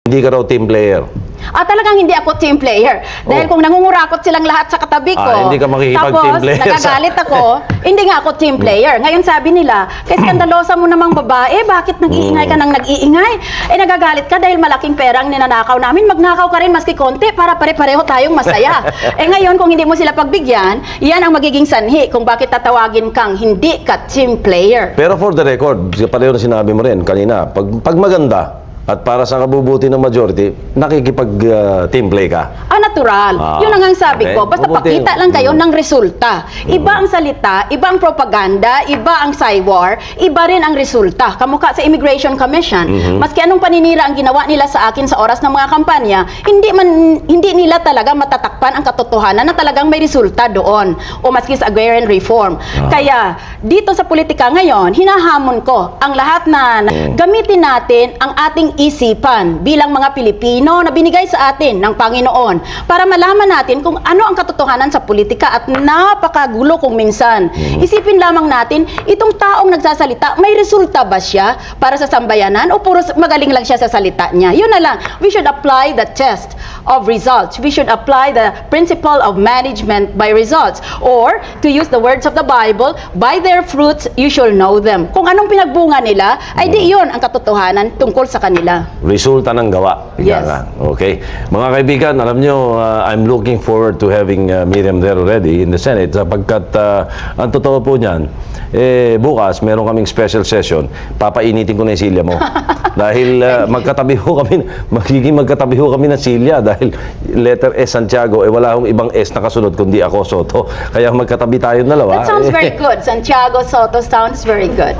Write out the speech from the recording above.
Hindi ka raw team player. Talagang hindi ako team player. Dahil kung nangungurakot silang lahat sa katabi ko, hindi ka makikipag-team tapos player nagagalit ako, hindi nga ako team player. Ngayon sabi nila, kay skandalosa mo namang babae, bakit nag-iingay ka ng nag-iingay? Nagagalit ka dahil malaking pera ang ninanakaw namin, magnakaw ka rin maski konti para pare-pareho tayong masaya. Ngayon kung hindi mo sila pagbigyan, yan ang magiging sanhi kung bakit tatawagin kang hindi ka team player. Pero for the record, pareho na sinabi mo rin kanina, pag maganda, at para sa kabubuti ng majority, nakikipag-team play ka. Natural. Yun ang sabi ko. Basta Mabuti. pakita lang kayo ng resulta. Iba ang salita, iba ang propaganda, iba ang cywar, iba rin ang resulta. Kamukha sa Immigration Commission. Maski anong paninira ang ginawa nila sa akin sa oras ng mga kampanya, hindi nila talaga matatakpan ang katotohanan na talagang may resulta doon. O maski sa agrarian reform. Kaya, dito sa politika ngayon, hinahamon ko ang lahat na gamitin natin ang ating isipan bilang mga Pilipino na binigay sa atin ng Panginoon para malaman natin kung ano ang katotohanan sa politika at napakagulo kung minsan. Isipin lamang natin, itong taong nagsasalita, may resulta ba siya para sa sambayanan o puro magaling lang siya sa salita niya? Yun na lang. We should apply the test of results. We should apply the principle of management by results. Or, to use the words of the Bible, by their fruits you shall know them. Kung anong pinagbunga nila, ay di yun ang katotohanan tungkol sa kanila. Resulta ng gawa. Yes. Okay. Mga kaibigan, alam nyo, I'm looking forward to having Miriam there already in the Senate sapagkat ang totoo po niyan, bukas meron kaming special session, papainitin ko na yung silya mo. Dahil magiging magkatabi ho kami ng silya dahil letter S Santiago, wala akong ibang S na kasunod kundi ako Soto. Kaya magkatabi tayo dalawa. That sounds very good. Santiago Soto sounds very good.